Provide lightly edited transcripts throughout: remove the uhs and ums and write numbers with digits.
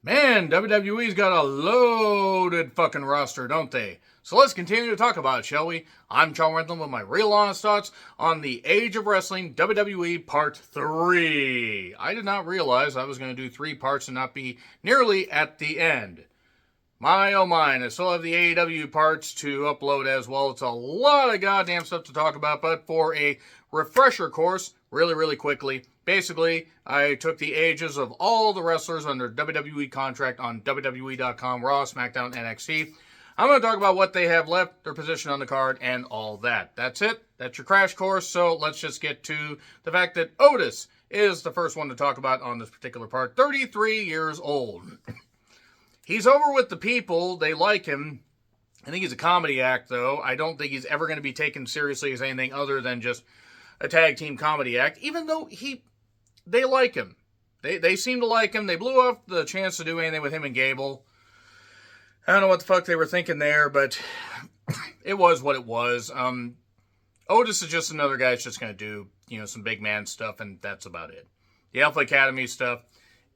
Man, WWE's got a loaded fucking roster, don't they? So let's continue to talk about it, shall we? I'm Charles Rentham with my real honest thoughts on the Age of Wrestling WWE Part 3. I did not realize I was going to do 3 parts and not be nearly at the end. My oh mine, I still have the AEW parts to upload as well. It's a lot of goddamn stuff to talk about, but for a refresher course, really quickly, basically, I took the ages of all the wrestlers under WWE contract on WWE.com, Raw, SmackDown, NXT. I'm going to talk about what they have left, their position on the card, and all that. That's it. That's your crash course, so let's just get to the fact that Otis is the first one to talk about on this particular part. 33 years old. He's over with the people. They like him. I think he's a comedy act, though. I don't think he's ever going to be taken seriously as anything other than just a tag team comedy act, even though they like him. They seem to like him. They blew off the chance to do anything with him and Gable. I don't know what the fuck they were thinking there, but it was what it was. Otis is just another guy that's just going to do, some big man stuff, and that's about it. The Alpha Academy stuff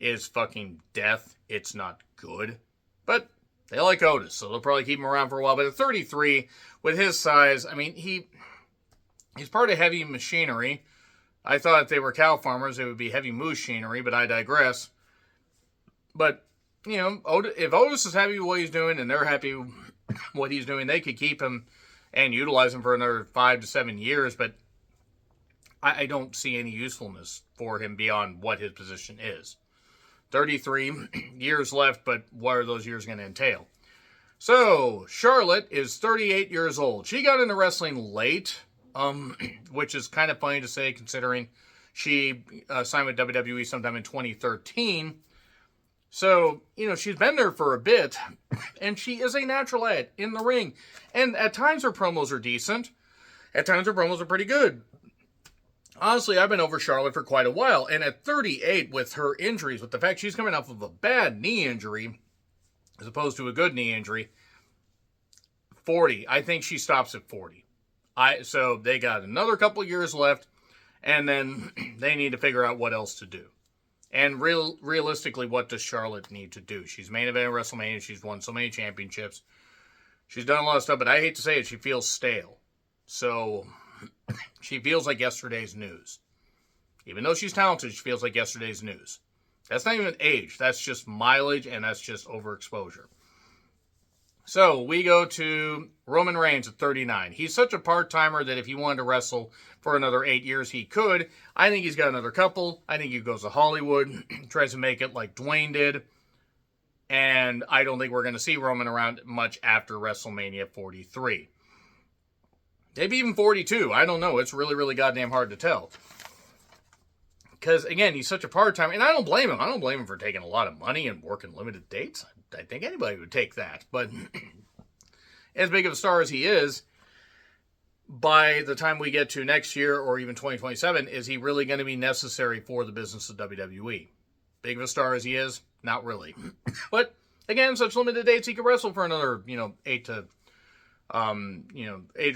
is fucking death. It's not good. But they like Otis, so they'll probably keep him around for a while. But at 33, with his size, I mean, he's part of heavy machinery. I thought if they were cow farmers, it would be heavy machinery, but I digress. But, if Otis is happy with what he's doing and they're happy with what he's doing, they could keep him and utilize him for another 5 to 7 years, but I don't see any usefulness for him beyond what his position is. 33 years left, but what are those years going to entail? So, Charlotte is 38 years old. She got into wrestling late, which is kind of funny to say considering she signed with WWE sometime in 2013. So, she's been there for a bit, and she is a natural at in the ring. And at times her promos are decent. At times her promos are pretty good. Honestly, I've been over Charlotte for quite a while, and at 38, with her injuries, with the fact she's coming off of a bad knee injury, as opposed to a good knee injury, 40, I think she stops at 40. So they got another couple years left, and then they need to figure out what else to do. And realistically, what does Charlotte need to do? She's main event at WrestleMania, she's won so many championships, she's done a lot of stuff, but I hate to say it, she feels stale. So she feels like yesterday's news. Even though she's talented, she feels like yesterday's news. That's not even age. That's just mileage, and that's just overexposure. So we go to Roman Reigns at 39. He's such a part-timer that if he wanted to wrestle for another 8 years, he could. I think he's got another couple. I think he goes to Hollywood, tries to make it like Dwayne did. And I don't think we're going to see Roman around much after WrestleMania 43. Maybe even 42. I don't know. It's really goddamn hard to tell. Because, again, he's such a part-timer. And I don't blame him. I don't blame him for taking a lot of money and working limited dates. I think anybody would take that. But as big of a star as he is, by the time we get to next year or even 2027, is he really going to be necessary for the business of WWE? Big of a star as he is? Not really. But, again, such limited dates, he could wrestle for another, 8 or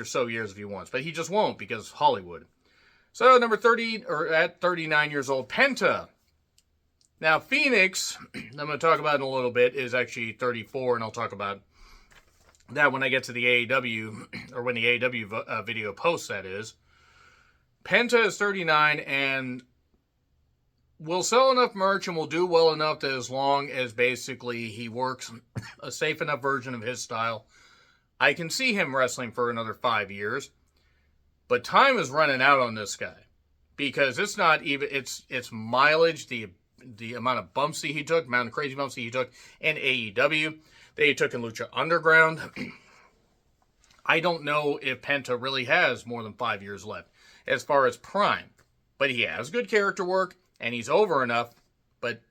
so years if he wants. But he just won't because Hollywood. So, number 30, or at 39 years old, Penta. Now, Phoenix, I'm going to talk about in a little bit, is actually 34, and I'll talk about that when I get to the AEW, or when the AEW video posts, that is. Penta is 39, and will sell enough merch and will do well enough that as long as basically he works a safe enough version of his style, I can see him wrestling for another 5 years. But time is running out on this guy. Because it's not even, it's mileage, the amount of bumps that he took, amount of crazy bumps that he took in AEW, that he took in Lucha Underground. I don't know if Penta really has more than 5 years left as far as prime. But he has good character work, and he's over enough, but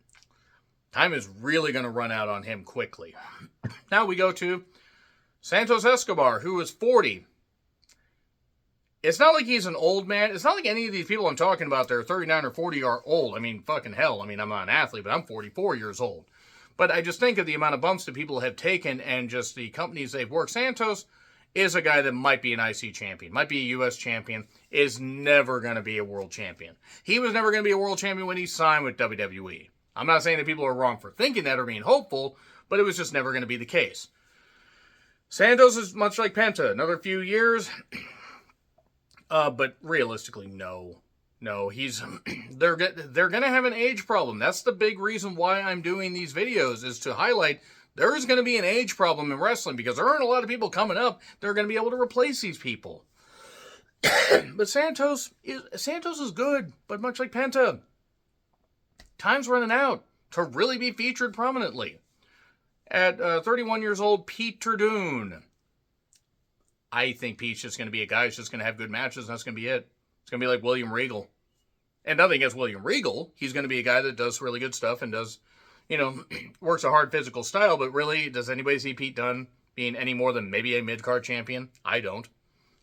time is really going to run out on him quickly. Now we go to Santos Escobar, who is 40. It's not like he's an old man. It's not like any of these people I'm talking about that are 39 or 40 are old. I mean, fucking hell. I mean, I'm not an athlete, but I'm 44 years old. But I just think of the amount of bumps that people have taken and just the companies they've worked. Santos is a guy that might be an IC champion, might be a US champion, is never going to be a world champion. He was never going to be a world champion when he signed with WWE. I'm not saying that people are wrong for thinking that or being hopeful, but it was just never going to be the case. Santos is much like Penta, another few years, but realistically, no. No, they're going to have an age problem. That's the big reason why I'm doing these videos, is to highlight there is going to be an age problem in wrestling, because there aren't a lot of people coming up that are going to be able to replace these people. But Santos is good, but much like Penta, time's running out to really be featured prominently. At 31 years old, Pete Turdoon. I think Pete's just going to be a guy who's just going to have good matches, and that's going to be it. It's going to be like William Regal. And nothing against William Regal. He's going to be a guy that does really good stuff and does, works a hard physical style, but really, does anybody see Pete Dunne being any more than maybe a mid-card champion? I don't.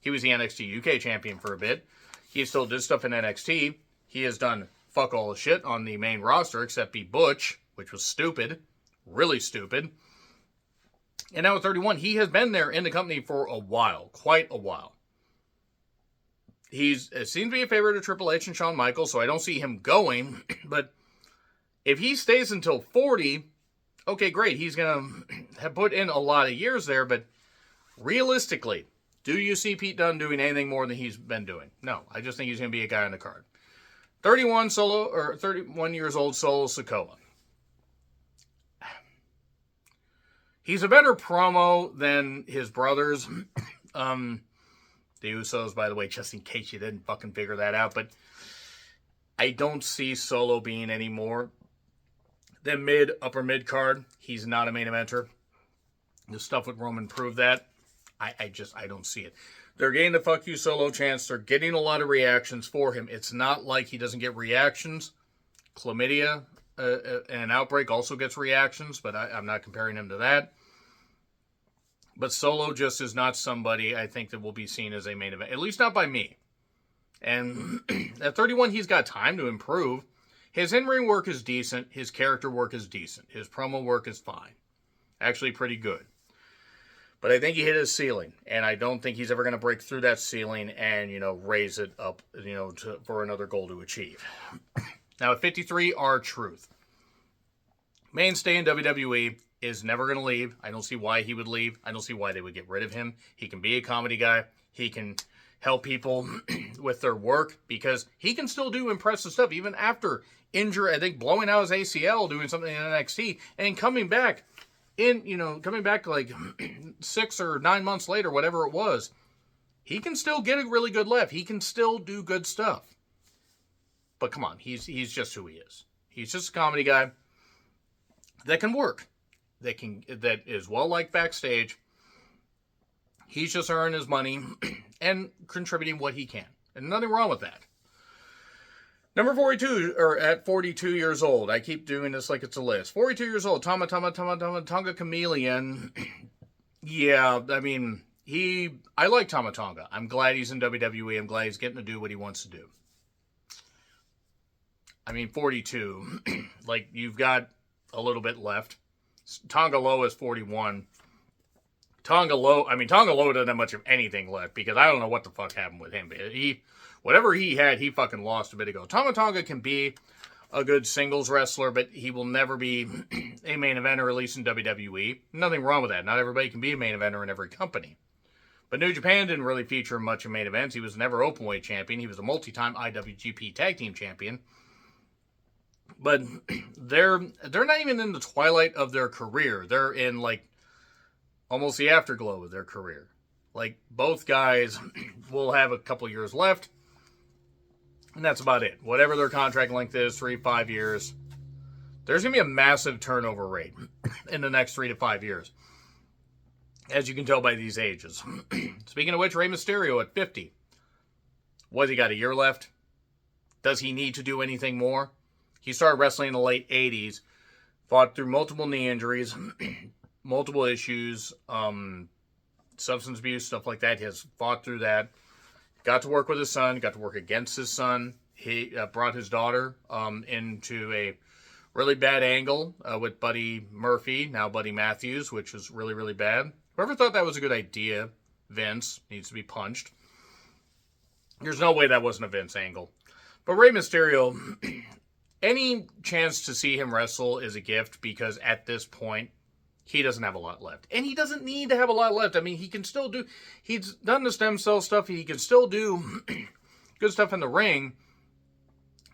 He was the NXT UK champion for a bit. He still did stuff in NXT. He has done fuck all the shit on the main roster except be Butch, which was stupid. Really stupid. And now at 31, he has been there in the company for a while. Quite a while. It seems to be a favorite of Triple H and Shawn Michaels, so I don't see him going. But if he stays until 40, okay, great. He's going to have put in a lot of years there, but realistically, do you see Pete Dunne doing anything more than he's been doing? No, I just think he's going to be a guy on the card. 31 years old, Solo Sikoa. He's a better promo than his brothers. The Usos, by the way, just in case you didn't fucking figure that out. But I don't see Solo being any more than upper mid card. He's not a main eventer. The stuff with Roman proved that. I don't see it. They're getting the fuck you Solo chance. They're getting a lot of reactions for him. It's not like he doesn't get reactions. Chlamydia and Outbreak also gets reactions, but I'm not comparing him to that. But Solo just is not somebody I think that will be seen as a main event, at least not by me. And at 31, he's got time to improve. His in-ring work is decent. His character work is decent. His promo work is fine. Actually pretty good. But I think he hit his ceiling, and I don't think he's ever going to break through that ceiling and, raise it up, for another goal to achieve. Now, at 53, R-Truth. Mainstay in WWE, is never going to leave. I don't see why he would leave. I don't see why they would get rid of him. He can be a comedy guy. He can help people with their work, because he can still do impressive stuff even after injury. I think blowing out his ACL, doing something in NXT, and coming back like 6 or 9 months later, whatever it was. He can still get a really good lift. He can still do good stuff. But come on, he's just who he is. He's just a comedy guy that can work. That is well liked backstage. He's just earning his money and contributing what he can. And nothing wrong with that. Number 42, or at 42 years old. I keep doing this like it's a list. 42 years old, Tonga Chameleon. Yeah, I mean, I like Tama Tonga. I'm glad he's in WWE. I'm glad he's getting to do what he wants to do. I mean, 42, like, you've got a little bit left. Tonga Loa is 41. Tonga Loa doesn't have much of anything left, because I don't know what the fuck happened with him. Whatever he had, he fucking lost a bit ago. Tama Tonga can be a good singles wrestler, but he will never be a main eventer, at least in WWE. Nothing wrong with that. Not everybody can be a main eventer in every company. But New Japan didn't really feature much in main events. He was never openweight champion. He was a multi-time IWGP Tag Team champion. But they're not even in the twilight of their career. They're in, like, almost the afterglow of their career. Like, both guys will have a couple years left, and that's about it. Whatever their contract length is, 3-5 years, there's going to be a massive turnover rate in the next 3 to 5 years, as you can tell by these ages. Speaking of which, Rey Mysterio at 50. What, he got a year left? Does he need to do anything more? He started wrestling in the late 80s, fought through multiple knee injuries, multiple issues, substance abuse, stuff like that. He has fought through that. Got to work with his son, got to work against his son. He brought his daughter into a really bad angle with Buddy Murphy, now Buddy Matthews, which was really, really bad. Whoever thought that was a good idea, Vince, needs to be punched. There's no way that wasn't a Vince angle. But Rey Mysterio any chance to see him wrestle is a gift, because at this point, he doesn't have a lot left. And he doesn't need to have a lot left. I mean, he can still do... He's done the stem cell stuff. He can still do good stuff in the ring.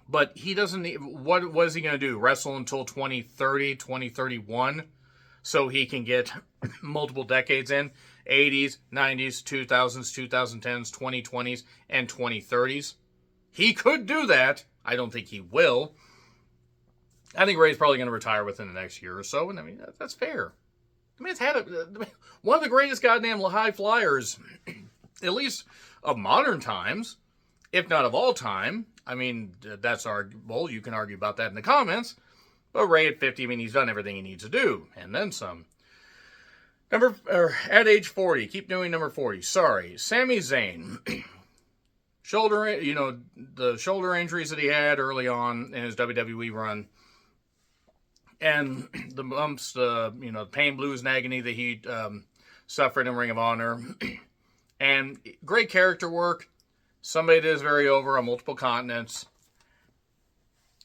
But he doesn't need... What is he going to do? Wrestle until 2030, 2031? So he can get multiple decades in? 80s, 90s, 2000s, 2010s, 2020s, and 2030s? He could do that. I don't think he will. I think Ray's probably going to retire within the next year or so. And I mean, that's fair. I mean, it's had one of the greatest goddamn high flyers, at least of modern times, if not of all time. I mean, that's arguable. You can argue about that in the comments. But Ray at 50, I mean, he's done everything he needs to do, and then some. At age 40, keep doing number 40. Sorry, Sami Zayn. Shoulder, the shoulder injuries that he had early on in his WWE run. And the bumps, the pain, blues, and agony that he suffered in Ring of Honor. And great character work. Somebody that is very over on multiple continents.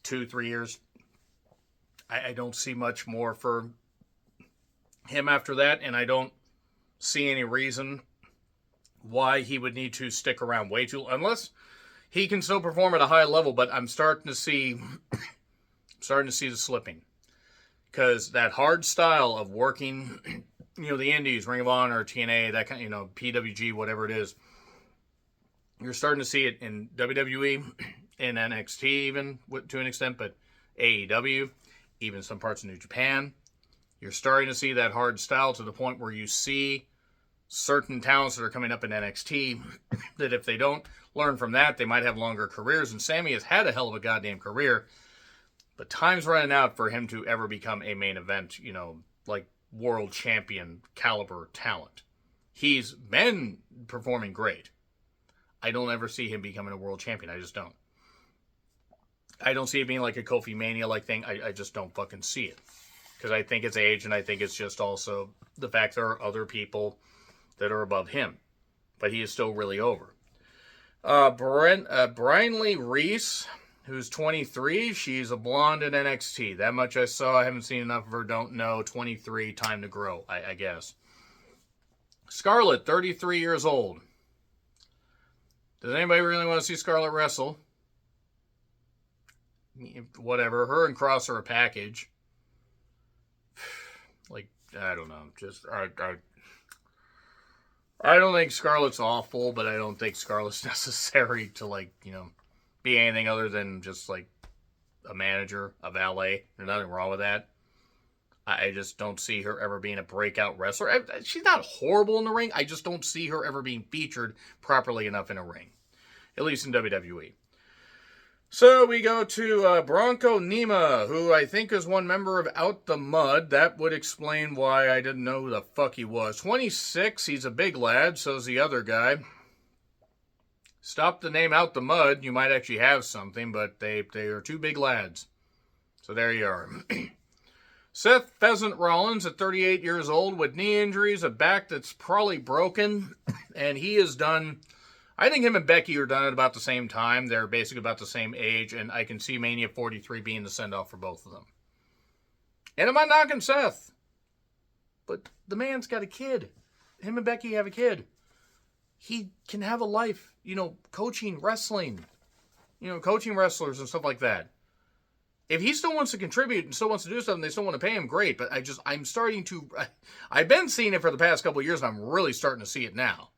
2-3 years. I don't see much more for him after that. And I don't see any reason why he would need to stick around way too long. Unless he can still perform at a high level. But I'm starting to see the slipping. Because that hard style of working, the Indies, Ring of Honor, TNA, that kind, PWG, whatever it is, you're starting to see it in WWE, in NXT even, to an extent, but AEW, even some parts of New Japan. You're starting to see that hard style to the point where you see certain talents that are coming up in NXT that if they don't learn from that, they might have longer careers. And Sammy has had a hell of a goddamn career. But time's running out for him to ever become a main event, like world champion caliber talent. He's been performing great. I don't ever see him becoming a world champion. I just don't. I don't see it being like a Kofi Mania-like thing. I just don't fucking see it. Because I think it's age, and I think it's just also the fact there are other people that are above him. But he is still really over. Brynlee Reese, who's 23. She's a blonde in NXT. That much I saw. I haven't seen enough of her. Don't know. 23. Time to grow, I guess. Scarlett, 33 years old. Does anybody really want to see Scarlett wrestle? Whatever. Her and Cross are a package. Like, I don't know. I don't think Scarlett's awful, but I don't think Scarlett's necessary to, be anything other than just, a manager, a valet. There's nothing wrong with that. I just don't see her ever being a breakout wrestler. She's not horrible in the ring. I just don't see her ever being featured properly enough in a ring. At least in WWE. So we go to Bronco Nima, who I think is one member of Out the Mud. That would explain why I didn't know who the fuck he was. 26, he's a big lad, so's the other guy. Stop the name Out the Mud, you might actually have something, but they are two big lads. So there you are. Seth Pheasant Rollins at 38 years old with knee injuries, a back that's probably broken, and he is done. I think him and Becky are done at about the same time. They're basically about the same age, and I can see Mania 43 being the send-off for both of them. And I'm not knocking Seth, but the man's got a kid. Him and Becky have a kid. He can have a life, coaching wrestling, coaching wrestlers and stuff like that. If he still wants to contribute and still wants to do stuff and they still want to pay him, great. But I'm starting to, I've been seeing it for the past couple of years and I'm really starting to see it now.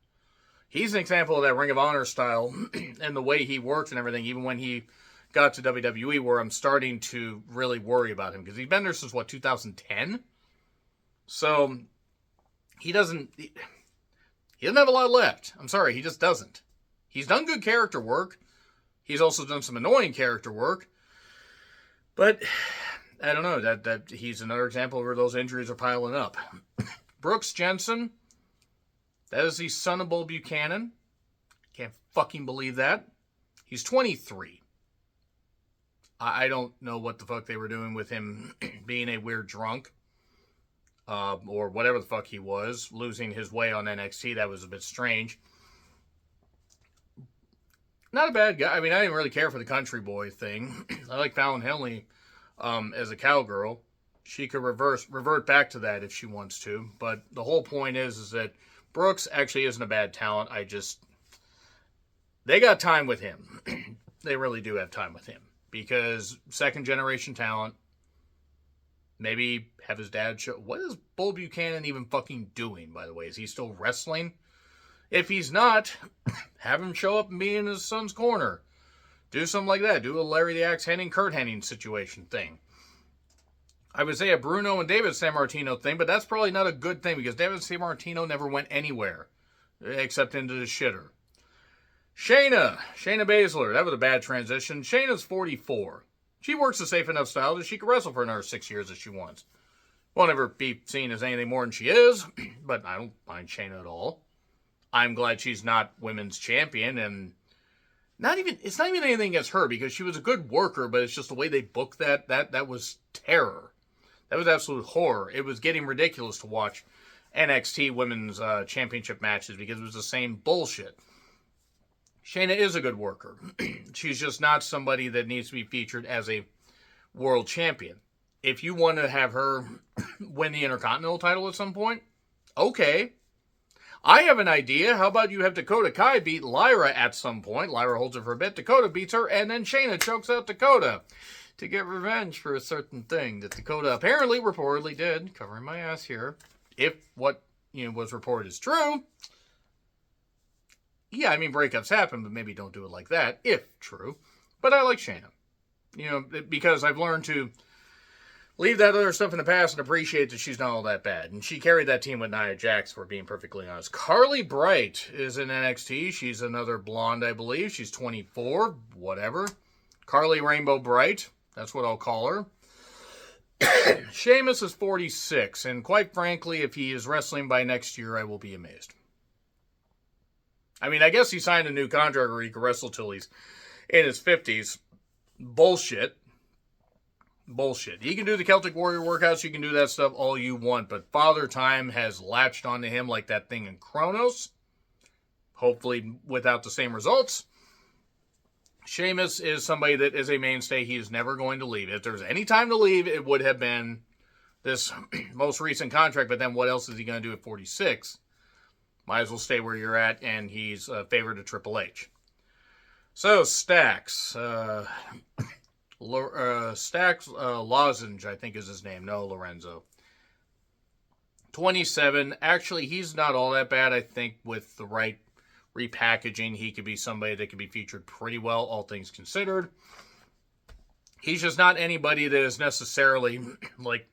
He's an example of that Ring of Honor style and the way he works and everything, even when he got to WWE, where I'm starting to really worry about him. Because he's been there since, 2010? So, he doesn't have a lot left. I'm sorry, he just doesn't. He's done good character work. He's also done some annoying character work. But, I don't know, that he's another example where those injuries are piling up. Brooks Jensen. That is the son of Bull Buchanan. Can't fucking believe that. He's 23. I don't know what the fuck they were doing with him being a weird drunk. Or whatever the fuck he was. Losing his way on NXT. That was a bit strange. not a bad guy. I mean, I didn't really care for the country boy thing. I like Fallon Henley as a cowgirl. She could revert back to that if she wants to. But the whole point is that Brooks actually isn't a bad talent. They got time with him. They really do have time with him. Because second generation talent, maybe have his dad show. What is Bull Buchanan even fucking doing, by the way? Is he still wrestling? If he's not, have him show up and be in his son's corner. Do something like that. Do a Larry the Axe Henning, Kurt Henning situation thing. I would say a Bruno and David Sammartino thing, but that's probably not a good thing because David Sammartino never went anywhere except into the shitter. Shayna Baszler. That was a bad transition. Shayna's 44. She works a safe enough style that she can wrestle for another 6 years if she wants. Won't ever be seen as anything more than she is, but I don't mind Shayna at all. I'm glad she's not women's champion, and it's not even anything against her because she was a good worker, but it's just the way they booked that was terror. That was absolute horror. It was getting ridiculous to watch NXT women's championship matches because it was the same bullshit. Shayna is a good worker. She's just not somebody that needs to be featured as a world champion. If you want to have her win the Intercontinental title at some point, okay. I have an idea. How about you have Dakota Kai beat Lyra at some point? Lyra holds her for a bit. Dakota beats her, and then Shayna chokes out Dakota to get revenge for a certain thing that Dakota apparently, reportedly did. Covering my ass here. If what was reported is true. Yeah, I mean, breakups happen, but maybe don't do it like that, if true. But I like Shayna. Because I've learned to leave that other stuff in the past and appreciate that she's not all that bad. And she carried that team with Nia Jax, for being perfectly honest. Carly Bright is in NXT. She's another blonde, I believe. She's 24, whatever. Carly Rainbow Bright, that's what I'll call her. Sheamus is 46, and quite frankly, if he is wrestling by next year, I will be amazed. I mean, I guess he signed a new contract where he could wrestle till he's in his 50s. Bullshit. He can do the Celtic Warrior workouts, you can do that stuff all you want, but Father Time has latched onto him like that thing in Kronos. Hopefully without the same results. Sheamus is somebody that is a mainstay. He is never going to leave. If there's any time to leave, it would have been this most recent contract, but then what else is he going to do at 46? Might as well stay where you're at, and he's a favorite of Triple H. So, Stacks. Stacks Lozenge, I think is his name. No, Lorenzo. 27. Actually, he's not all that bad. I think with the right repackaging, he could be somebody that could be featured pretty well, all things considered. He's just not anybody that is necessarily, like,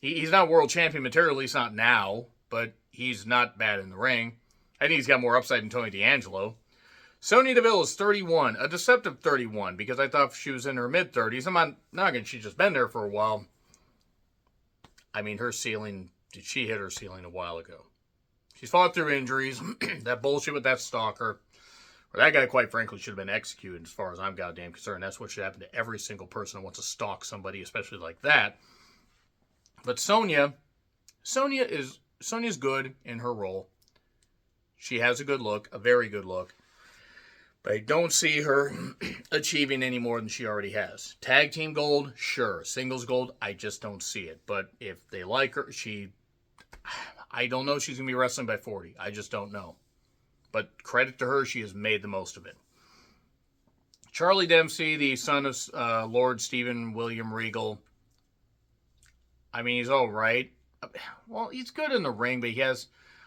he's not world champion material, at least not now, but he's not bad in the ring. I think he's got more upside than Tony D'Angelo. Sonya Deville is 31, a deceptive 31, because I thought she was in her mid-30s. I'm not knocking, she's just been there for a while. I mean, her ceiling, she hit her ceiling a while ago. She's fought through injuries, that bullshit with that stalker. Or that guy, quite frankly, should have been executed as far as I'm goddamn concerned. That's what should happen to every single person who wants to stalk somebody, especially like that. But Sonya's good in her role. She has a good look, a very good look. But I don't see her achieving any more than she already has. Tag team gold, sure. Singles gold, I just don't see it. But if they like her, I don't know if she's going to be wrestling by 40. I just don't know. But credit to her, she has made the most of it. Charlie Dempsey, the son of Lord Stephen William Regal. I mean, he's all right. Well, he's good in the ring, but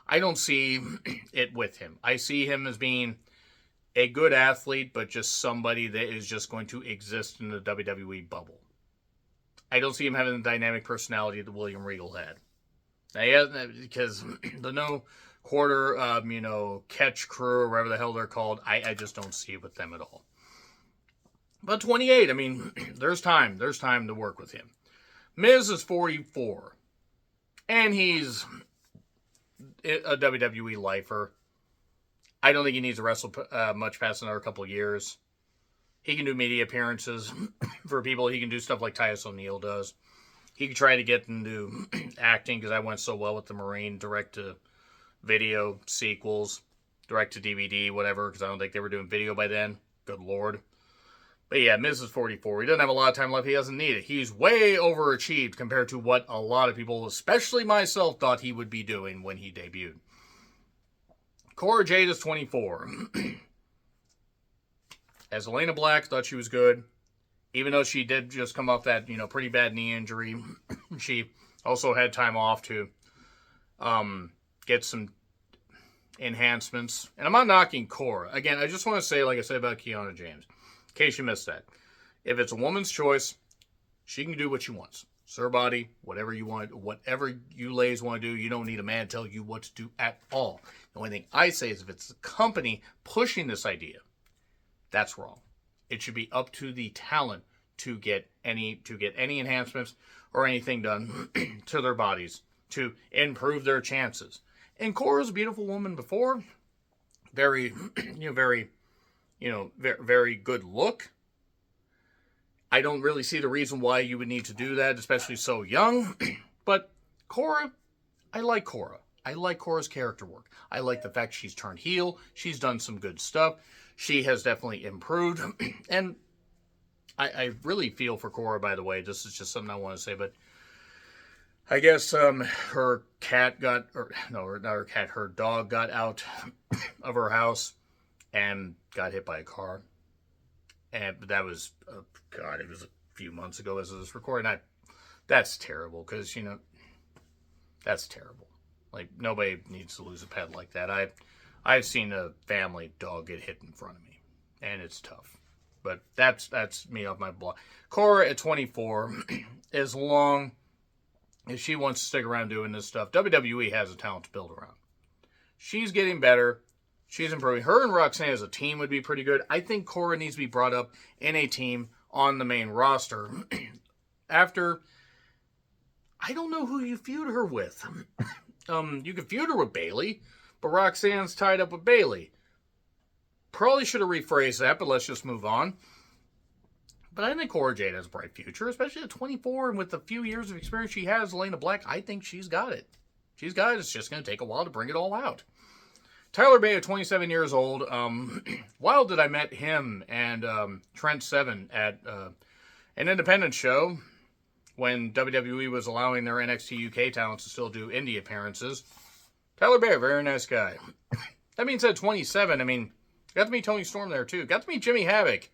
I don't see it with him. I see him as being a good athlete, but just somebody that is just going to exist in the WWE bubble. I don't see him having the dynamic personality that William Regal had. Now, because the no quarter, catch crew, or whatever the hell they're called, I just don't see it with them at all. But 28, I mean, there's time to work with him. Miz is 44, and he's a WWE lifer. I don't think he needs to wrestle much past another couple of years. He can do media appearances for people. He can do stuff like Titus O'Neil does. He could try to get into acting because I went so well with the Marine direct-to-video sequels. direct to DVD, whatever, because I don't think they were doing video by then. Good Lord. But yeah, Miz is 44. He doesn't have a lot of time left. He doesn't need it. He's way overachieved compared to what a lot of people, especially myself, thought he would be doing when he debuted. Cora Jade is 24. As Elena Black, thought she was good. Even though she did just come off that, pretty bad knee injury. She also had time off to get some enhancements. And I'm not knocking Cora. Again, I just want to say, like I said about Kiana James, in case you missed that. If it's a woman's choice, she can do what she wants. It's her body, whatever you want, whatever you ladies want to do. You don't need a man to tell you what to do at all. The only thing I say is if it's the company pushing this idea, that's wrong. It should be up to the talent to get any enhancements or anything done to their bodies to improve their chances. And Cora's a beautiful woman before, very good look. I don't really see the reason why you would need to do that, especially so young. But Cora, I like Cora. I like Cora's character work. I like the fact she's turned heel. She's done some good stuff. She has definitely improved. And I really feel for Cora, by the way. This is just something I want to say. But I guess her dog got out of her house and got hit by a car. And that was, it was a few months ago as of this recording. That's terrible because, that's terrible. Like, nobody needs to lose a pet like that. I've seen a family dog get hit in front of me, and it's tough. But that's me off my block. Cora at 24, as long as she wants to stick around doing this stuff, WWE has a talent to build around. She's getting better. She's improving. Her and Roxanne as a team would be pretty good. I think Cora needs to be brought up in a team on the main roster. After, I don't know who you feud her with. You could feud her with Bayley, but Roxanne's tied up with Bayley. Probably should have rephrased that, but let's just move on. But I think Cora Jade has a bright future, especially at 24, and with the few years of experience she has, Elena Black, I think she's got it. She's got it. It's just going to take a while to bring it all out. Tyler Bate at 27 years old. Wild that I met him and Trent Seven at an independent show when WWE was allowing their NXT UK talents to still do indie appearances. Tyler Bate, very nice guy. That being said, 27, got to meet Tony Storm there too. Got to meet Jimmy Havoc.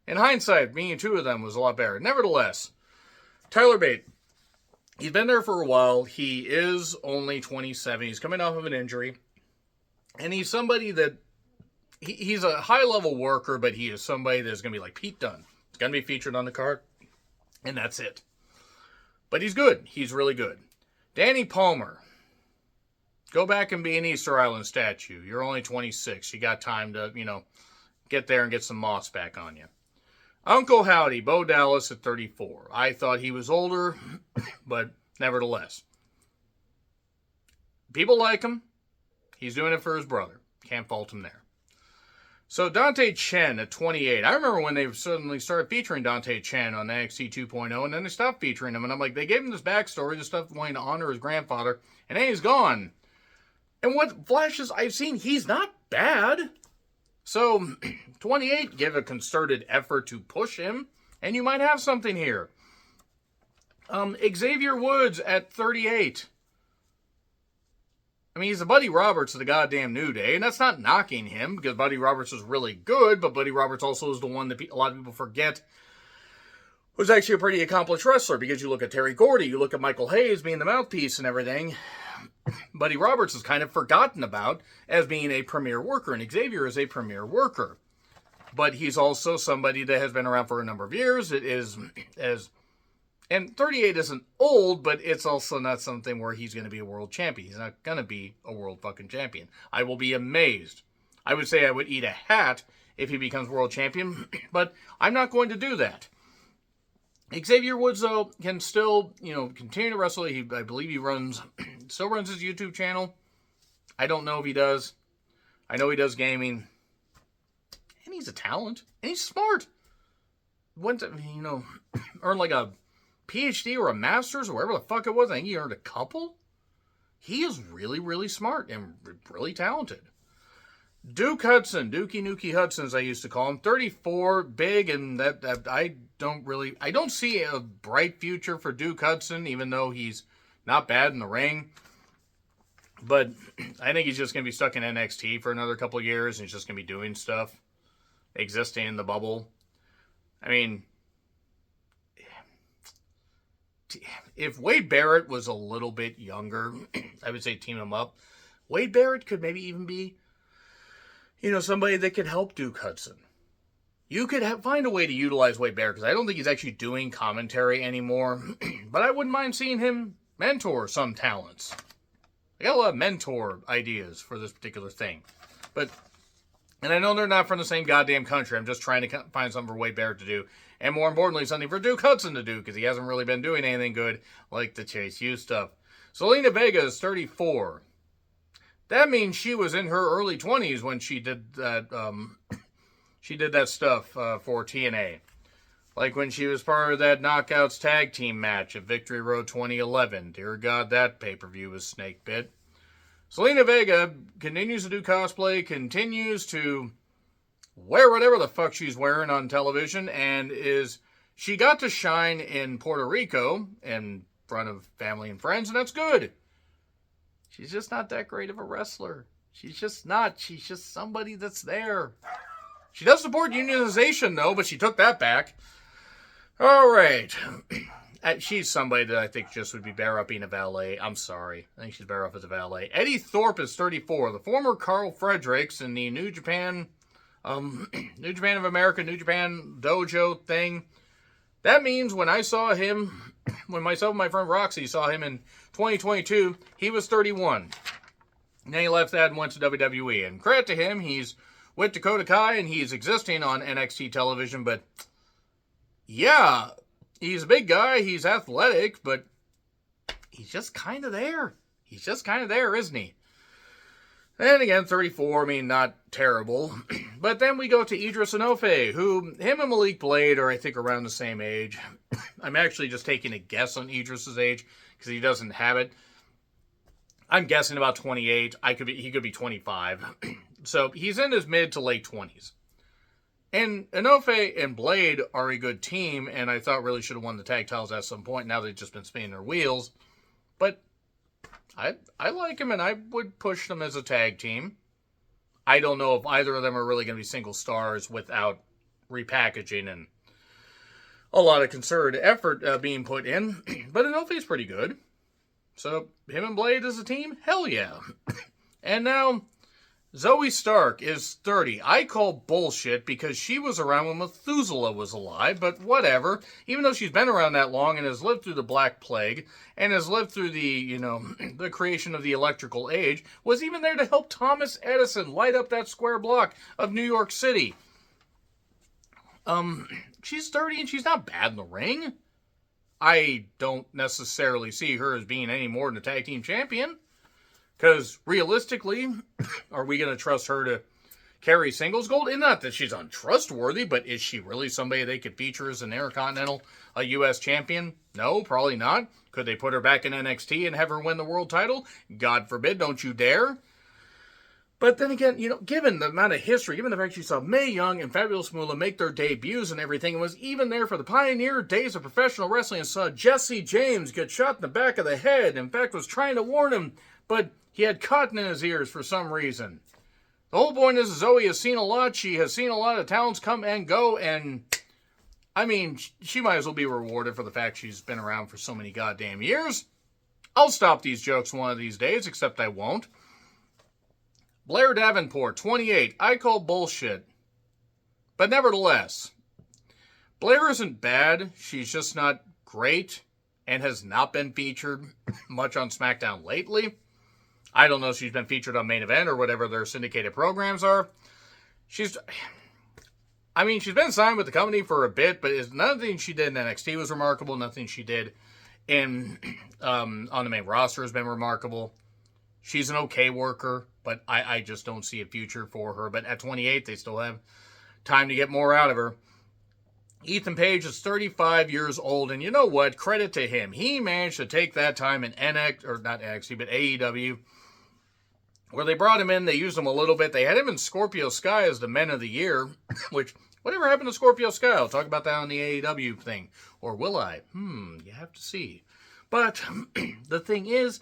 In hindsight, meeting two of them was a lot better. Nevertheless, Tyler Bate, he's been there for a while. He is only 27. He's coming off of an injury. And he's somebody that, he's a high-level worker, but he is somebody that's going to be like Pete Dunne. He's going to be featured on the card, and that's it. But he's good. He's really good. Danny Palmer. Go back and be an Easter Island statue. You're only 26. You got time to, get there and get some moss back on you. Uncle Howdy, Bo Dallas at 34. I thought he was older, but nevertheless. People like him. He's doing it for his brother. Can't fault him there. So Dante Chen at 28. I remember when they suddenly started featuring Dante Chen on NXT 2.0, and then they stopped featuring him. And I'm like, they gave him this backstory, this stuff wanting to honor his grandfather, and then he's gone. And what flashes I've seen, he's not bad. So 28, give a concerted effort to push him, and you might have something here. Xavier Woods at 38. He's a Buddy Roberts of the goddamn New Day, and that's not knocking him, because Buddy Roberts is really good, but Buddy Roberts also is the one that a lot of people forget was actually a pretty accomplished wrestler, because you look at Terry Gordy, you look at Michael Hayes being the mouthpiece and everything. Buddy Roberts is kind of forgotten about as being a premier worker, and Xavier is a premier worker. But he's also somebody that has been around for a number of years. And 38 isn't old, but it's also not something where he's going to be a world champion. He's not going to be a world fucking champion. I will be amazed. I would say I would eat a hat if he becomes world champion, but I'm not going to do that. Xavier Woods, though, can still, continue to wrestle. I believe he still runs his YouTube channel. I don't know if he does. I know he does gaming. And he's a talent. And he's smart. Went to, earn like a PhD or a master's or whatever the fuck it was. I think he earned a couple. He is really, really smart and really talented. Duke Hudson, Dookie Nukie Hudson, as I used to call him, 34, big, and that I don't see a bright future for Duke Hudson, even though he's not bad in the ring. But I think he's just going to be stuck in NXT for another couple of years, and he's just going to be doing stuff, existing in the bubble. I mean, if Wade Barrett was a little bit younger, I would say team him up. Wade Barrett could maybe even be, somebody that could help Duke Hudson. You could find a way to utilize Wade Barrett, because I don't think he's actually doing commentary anymore. But I wouldn't mind seeing him mentor some talents. I got a lot of mentor ideas for this particular thing. And I know they're not from the same goddamn country. I'm just trying to find something for Wade Barrett to do. And more importantly, something for Duke Hudson to do, because he hasn't really been doing anything good like the Chase U stuff. Zelina Vega is 34. That means she was in her early 20s when she did that. She did that stuff for TNA, like when she was part of that Knockouts tag team match at Victory Road 2011. Dear God, that pay-per-view was snake bit. Zelina Vega continues to do cosplay, continues to wear whatever the fuck she's wearing on television, and she got to shine in Puerto Rico in front of family and friends, and that's good. She's just not that great of a wrestler. She's just not. She's just somebody that's there. She does support unionization, though, but she took that back. All right. She's somebody that I think just would be better off being a valet. I'm sorry. I think she's better off as a valet. Eddie Thorpe is 34. The former Carl Fredericks in the New Japan of America, New Japan Dojo thing. That means when myself and my friend Roxy saw him in 2022, he was 31. And then he left that and went to WWE. And credit to him, he's with Dakota Kai and he's existing on NXT television. But yeah, he's a big guy. He's athletic, but he's just kind of there. He's just kind of there, isn't he? And again, 34, I mean, not terrible. But then we go to Idris Enofe, who, him and Malik Blade are, I think, around the same age. I'm actually just taking a guess on Idris's age, because he doesn't have it. I'm guessing about 28. He could be 25. So he's in his mid to late 20s. And Enofe and Blade are a good team, and I thought really should have won the tag titles at some point. Now they've just been spinning their wheels. But I like him, and I would push them as a tag team. I don't know if either of them are really going to be single stars without repackaging and a lot of concerted effort being put in. But Enofe's pretty good. So him and Blade as a team? Hell yeah. And now Zoe Stark is 30. I call bullshit because she was around when Methuselah was alive, but whatever. Even though she's been around that long and has lived through the Black Plague and has lived through the, the creation of the electrical age, was even there to help Thomas Edison light up that square block of New York City. She's 30 and she's not bad in the ring. I don't necessarily see her as being any more than a tag team champion. Because realistically, are we going to trust her to carry singles gold? And not that she's untrustworthy, but is she really somebody they could feature as an Intercontinental, a U.S. champion? No, probably not. Could they put her back in NXT and have her win the world title? God forbid, don't you dare. But then again, given the amount of history, given the fact you saw Mae Young and Fabulous Moolah make their debuts and everything, and was even there for the pioneer days of professional wrestling and saw Jesse James get shot in the back of the head, in fact was trying to warn him, but he had cotton in his ears for some reason. The whole point is Zoe has seen a lot. She has seen a lot of talents come and go. And, I mean, she might as well be rewarded for the fact she's been around for so many goddamn years. I'll stop these jokes one of these days, except I won't. Blair Davenport, 28. I call bullshit. But nevertheless, Blair isn't bad. She's just not great and has not been featured much on SmackDown lately. I don't know if she's been featured on Main Event or whatever their syndicated programs are. She's been signed with the company for a bit, but nothing she did in NXT was remarkable. Nothing she did on the main roster has been remarkable. She's an okay worker, but I just don't see a future for her. But at 28, they still have time to get more out of her. Ethan Page is 35 years old, and you know what? Credit to him. He managed to take that time in not NXT, but AEW. where they brought him in, they used him a little bit. They had him in Scorpio Sky as the Men of the Year, which, whatever happened to Scorpio Sky? I'll talk about that on the AEW thing. Or will I? You have to see. But the thing is,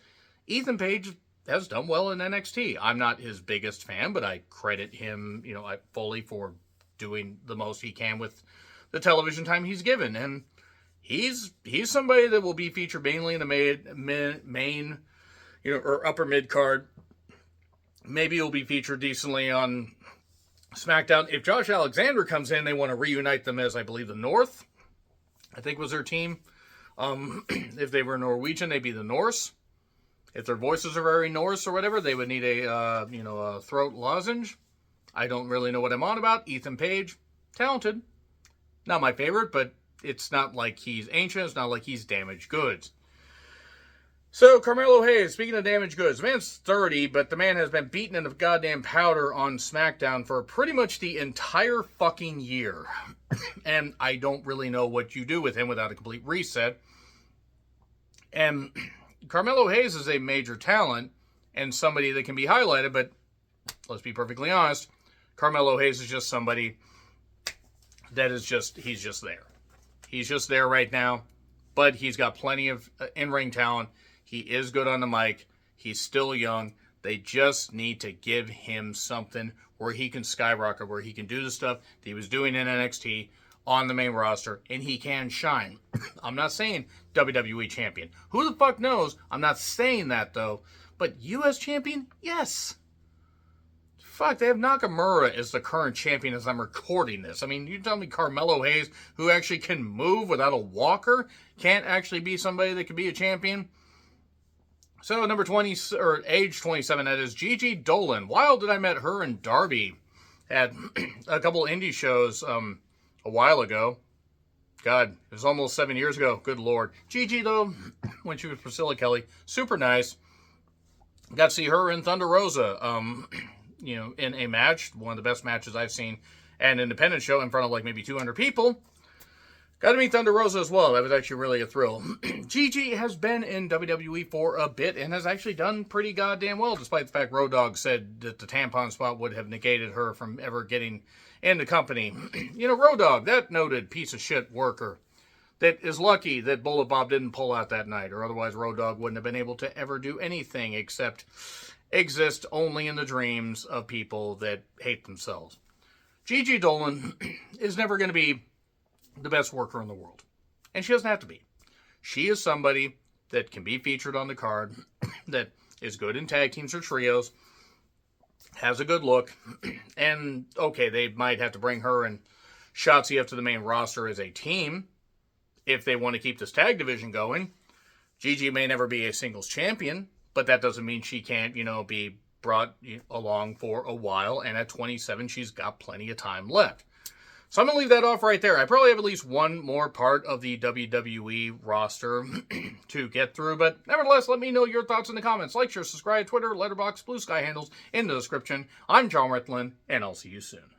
Ethan Page has done well in NXT. I'm not his biggest fan, but I credit him, fully for doing the most he can with the television time he's given. And he's somebody that will be featured mainly in the main or upper mid card. Maybe he'll be featured decently on SmackDown. If Josh Alexander comes in, they want to reunite them as, I believe, the North, I think was their team. If they were Norwegian, they'd be the Norse. If their voices are very Norse or whatever, they would need a throat lozenge. I don't really know what I'm on about. Ethan Page, talented. Not my favorite, but it's not like he's ancient. It's not like he's damaged goods. So, Carmelo Hayes, speaking of damaged goods, the man's 30, but the man has been beaten into goddamn powder on SmackDown for pretty much the entire fucking year. And I don't really know what you do with him without a complete reset. And Carmelo Hayes is a major talent and somebody that can be highlighted, but let's be perfectly honest, Carmelo Hayes is just somebody that is he's just there. He's just there right now, but he's got plenty of in-ring talent. He is good on the mic. He's still young. They just need to give him something where he can skyrocket, where he can do the stuff that he was doing in NXT on the main roster, and he can shine. I'm not saying WWE champion. Who the fuck knows? I'm not saying that, though. But U.S. champion? Yes. Fuck, they have Nakamura as the current champion as I'm recording this. I mean, you tell me Carmelo Hayes, who actually can move without a walker, can't actually be somebody that can be a champion? So, number 20, or age 27, that is Gigi Dolan. Wild that I met her and Darby at a couple indie shows a while ago. God, it was almost 7 years ago. Good Lord. Gigi, though, when she was Priscilla Kelly, super nice. Got to see her and Thunder Rosa, in a match, one of the best matches I've seen, an independent show in front of like maybe 200 people. Got to meet Thunder Rosa as well. That was actually really a thrill. Gigi has been in WWE for a bit and has actually done pretty goddamn well, despite the fact Road Dogg said that the tampon spot would have negated her from ever getting in the company. Road Dogg, that noted piece of shit worker that is lucky that Bullet Bob didn't pull out that night, or otherwise Road Dogg wouldn't have been able to ever do anything except exist only in the dreams of people that hate themselves. Gigi Dolan is never going to be the best worker in the world. And she doesn't have to be. She is somebody that can be featured on the card, that is good in tag teams or trios, has a good look, and okay, they might have to bring her and Shotzi up to the main roster as a team if they want to keep this tag division going. Gigi may never be a singles champion, but that doesn't mean she can't, be brought along for a while, and at 27, she's got plenty of time left. So I'm going to leave that off right there. I probably have at least one more part of the WWE roster to get through, but nevertheless, let me know your thoughts in the comments. Like, share, subscribe, Twitter, Letterboxd, Blue Sky handles in the description. I'm John Ritlin, and I'll see you soon.